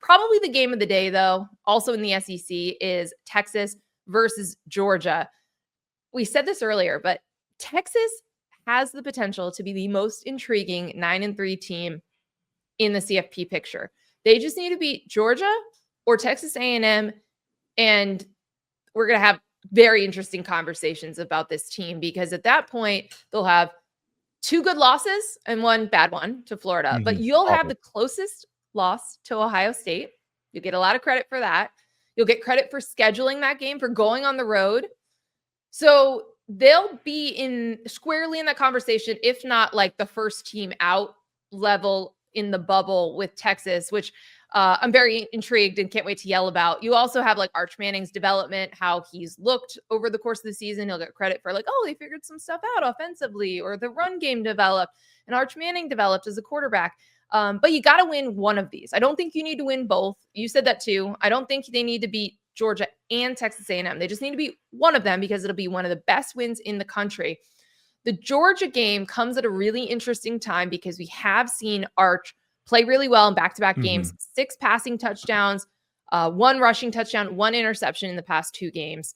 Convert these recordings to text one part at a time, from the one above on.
Probably the game of the day, though, also in the SEC, is Texas versus Georgia. We said this earlier, but Texas has the potential to be the most intriguing 9-3 team in the CFP picture. They just need to beat Georgia or Texas A&M, and we're going to have very interesting conversations about this team, because at that point, they'll have 2 good losses and 1 bad one to Florida, but you'll have the closest loss to Ohio State. You get a lot of credit for that. You'll get credit for scheduling that game, for going on the road. So they'll be squarely in that conversation, if not like the first team out level in the bubble with Texas, which I'm very intrigued and can't wait to yell about. You also have like Arch Manning's development, how he's looked over the course of the season. He'll get credit for like, oh, they figured some stuff out offensively, or the run game developed and Arch Manning developed as a quarterback. But you got to win one of these. I don't think you need to win both. You said that too. I don't think they need to beat Georgia and Texas A&M. They just need to beat one of them, because it'll be one of the best wins in the country. The Georgia game comes at a really interesting time, because we have seen Arch play really well in back-to-back games, 6 passing touchdowns, 1 rushing touchdown, 1 interception in the past 2 games.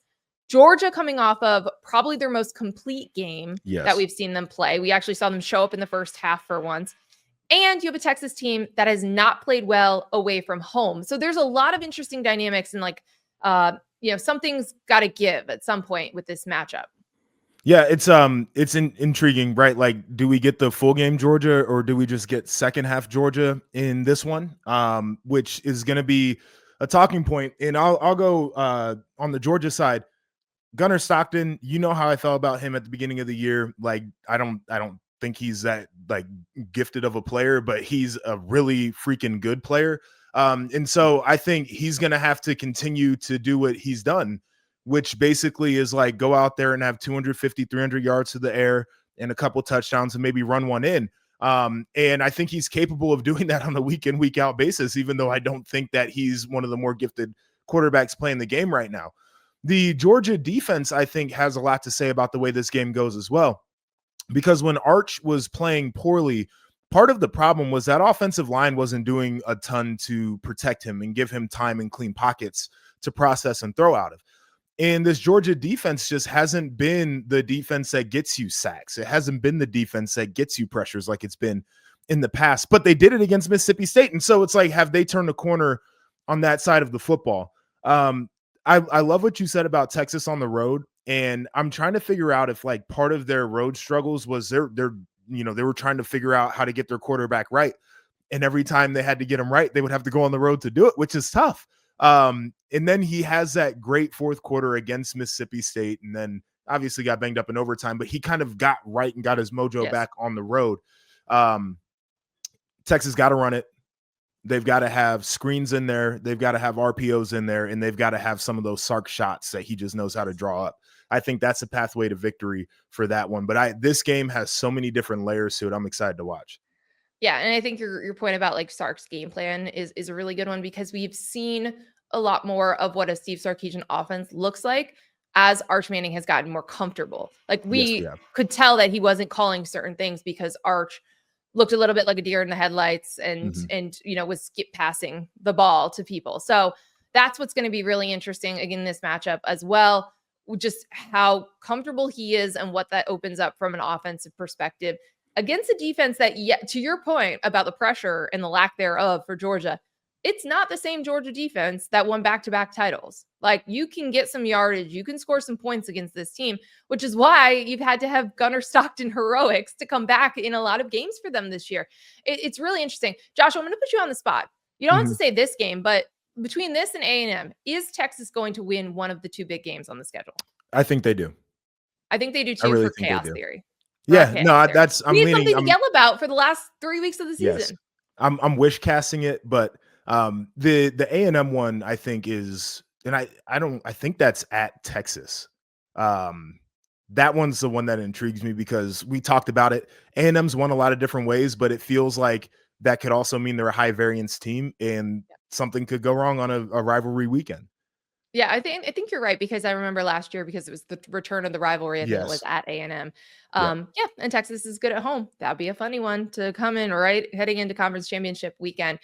Georgia coming off of probably their most complete game that we've seen them play. We actually saw them show up in the first half for once. And you have a Texas team that has not played well away from home. So there's a lot of interesting dynamics, and like, something's got to give at some point with this matchup. Yeah, it's intriguing, right? Like, do we get the full game Georgia, or do we just get second half Georgia in this one? Which is going to be a talking point. And I'll go on the Georgia side. Gunnar Stockton, you know how I felt about him at the beginning of the year. Like, I don't think he's that like gifted of a player, but he's a really freaking good player. And so I think he's going to have to continue to do what he's done, which basically is like go out there and have 250, 300 yards to the air and a couple touchdowns and maybe run one in. And I think he's capable of doing that on a week in, week out basis, even though I don't think that he's one of the more gifted quarterbacks playing the game right now. The Georgia defense, I think, has a lot to say about the way this game goes as well, because when Arch was playing poorly, part of the problem was that offensive line wasn't doing a ton to protect him and give him time and clean pockets to process and throw out of. And this Georgia defense just hasn't been the defense that gets you sacks. It hasn't been the defense that gets you pressures like it's been in the past, but they did it against Mississippi State. And so it's like, have they turned the corner on that side of the football? I love what you said about Texas on the road. And I'm trying to figure out if like part of their road struggles was they were trying to figure out how to get their quarterback right. And every time they had to get him right, they would have to go on the road to do it, which is tough. And then he has that great fourth quarter against Mississippi State, and then obviously got banged up in overtime, but he kind of got right and got his mojo back on the road. Texas got to run it. They've got to have screens in there. They've got to have RPOs in there, and they've got to have some of those Sark shots that he just knows how to draw up. I think that's a pathway to victory for that one. But this game has so many different layers to it. I'm excited to watch. Yeah, and I think your point about like Sark's game plan is a really good one, because we've seen a lot more of what a Steve Sarkisian offense looks like as Arch Manning has gotten more comfortable. Like we could tell that he wasn't calling certain things because Arch looked a little bit like a deer in the headlights and was skip passing the ball to people. So that's what's going to be really interesting in this matchup as well. Just how comfortable he is and what that opens up from an offensive perspective against a defense that, to your point about the pressure and the lack thereof for Georgia, it's not the same Georgia defense that won back-to-back titles. Like, you can get some yardage, you can score some points against this team, which is why you've had to have Gunnar Stockton heroics to come back in a lot of games for them this year. It's really interesting. Josh, I'm going to put you on the spot. You don't have to say this game, but between this and A&M, is Texas going to win one of the 2 big games on the schedule? I think they do. I think they do too, really, for chaos theory. Yeah, no, I'm we need something to yell about for the last 3 weeks of the season. Yes. I'm wish casting it, but the A&M one I think is, and I think that's at Texas. That one's the one that intrigues me because we talked about it. A&M's won a lot of different ways, but it feels like that could also mean they're a high variance team, and something could go wrong on a rivalry weekend. Yeah, I think you're right, because I remember last year, because it was the return of the rivalry, and it was at A&M. And Texas is good at home. That'd be a funny one to come in right heading into conference championship weekend.